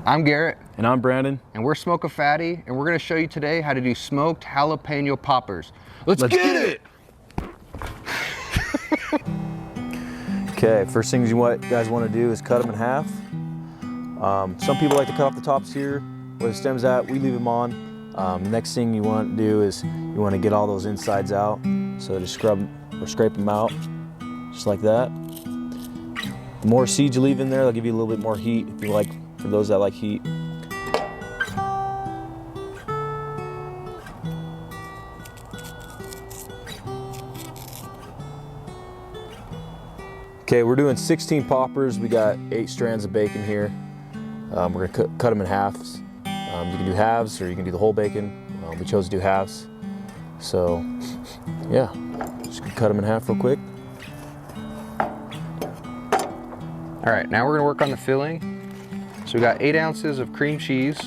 I'm Garrett. And I'm Brandon. And we're Smoke a Fatty, and we're going to show you today how to do smoked jalapeno poppers. Let's get it! Okay, first things you guys want to do is cut them in half. Some people like to cut off the tops here, where the stem's at. We leave them on. Next thing you want to do is you want to get all those insides out. So just scrub or scrape them out, just like that. The more seeds you leave in there, they'll give you a little bit more heat if you like. For those that like heat. Okay, we're doing 16 poppers. We got 8 strands of bacon here. We're gonna cut them in halves. You can do halves or you can do the whole bacon. We chose to do halves. So, yeah, just cut them in half real quick. All right, now we're gonna work on the filling. So we got 8 ounces of cream cheese.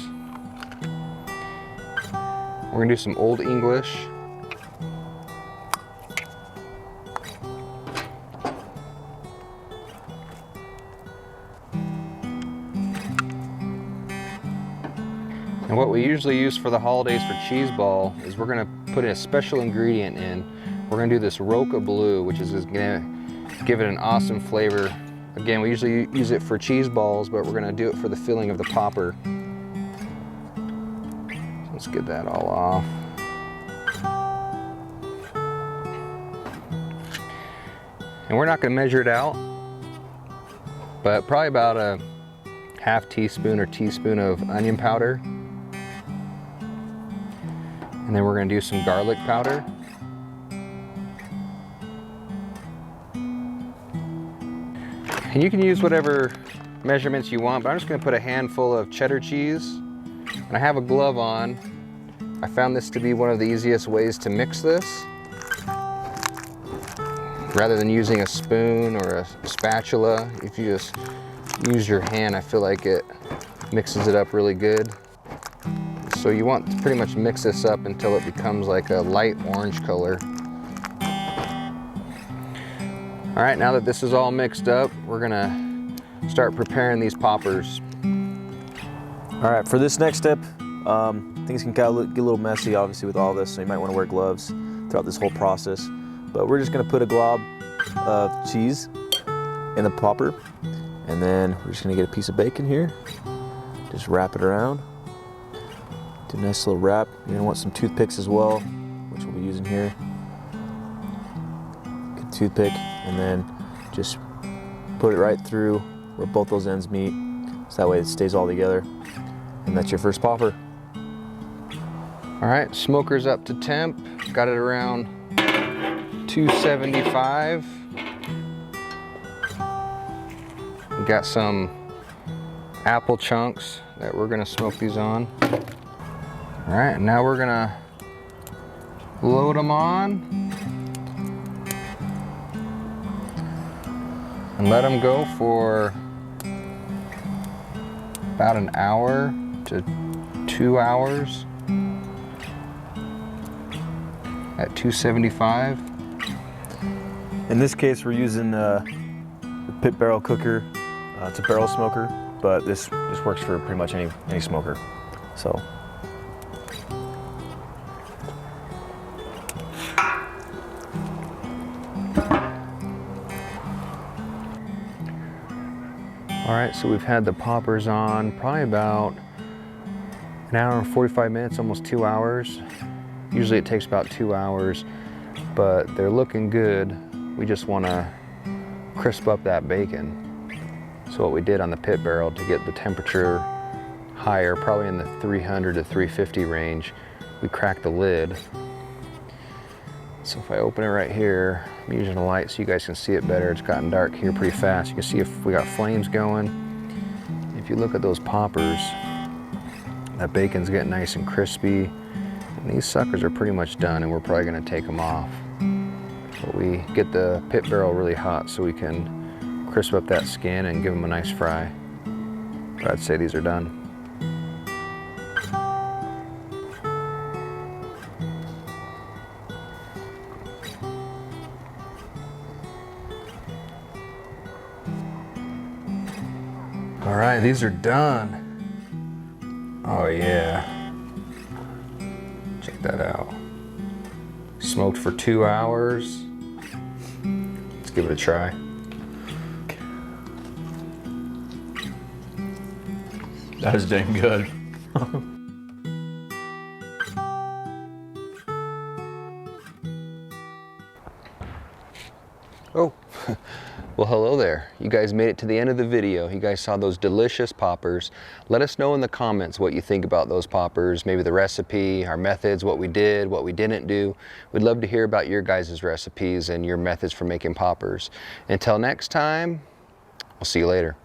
We're gonna do some Old English. And what we usually use for the holidays for cheese ball is we're gonna put a special ingredient in. We're gonna do this Roka Blue, which is gonna give it an awesome flavor. Again, we usually use it for cheese balls, but we're gonna do it for the filling of the popper. Let's get that all off. And we're not gonna measure it out, but probably about a half teaspoon or teaspoon of onion powder. And then we're gonna do some garlic powder. And you can use whatever measurements you want, but I'm just gonna put a handful of cheddar cheese. And I have a glove on. I found this to be one of the easiest ways to mix this. Rather than using a spoon or a spatula, if you just use your hand, I feel like it mixes it up really good. So you want to pretty much mix this up until it becomes like a light orange color. All right, now that this is all mixed up, we're gonna start preparing these poppers. All right, for this next step, things can get a little messy, obviously, with all this, so you might want to wear gloves throughout this whole process. But we're just gonna put a glob of cheese in the popper, and then we're just gonna get a piece of bacon here, just wrap it around. Do a nice little wrap. You're gonna want some toothpicks as well, which we'll be using here. Good toothpick. And then just put it right through where both those ends meet, so that way it stays all together. And that's your first popper. All right, smoker's up to temp. Got it around 275. We got some apple chunks that we're gonna smoke these on. All right, now we're gonna load them on. And let them go for about an hour to 2 hours at 275. In this case, we're using the Pitbarrel Cooker. It's a barrel smoker, but this works for pretty much any smoker. So. All right, so we've had the poppers on probably about an hour and 45 minutes, almost 2 hours. Usually it takes about 2 hours, but they're looking good. We just wanna crisp up that bacon. So what we did on the pit barrel to get the temperature higher, probably in the 300 to 350 range, we cracked the lid. So if I open it right here, I'm using a light so you guys can see it better. It's gotten dark here pretty fast. You can see if we got flames going. If you look at those poppers, that bacon's getting nice and crispy. And these suckers are pretty much done, and we're probably gonna take them off. But we get the pit barrel really hot so we can crisp up that skin and give them a nice fry. But I'd say these are done. All right, these are done. Oh yeah. Check that out. Smoked for 2 hours. Let's give it a try. That is dang good. Oh, well, hello there. You guys made it to the end of the video. You guys saw those delicious poppers. Let us know in the comments what you think about those poppers, maybe the recipe, our methods, what we did, what we didn't do. We'd love to hear about your guys' recipes and your methods for making poppers. Until next time, we'll see you later.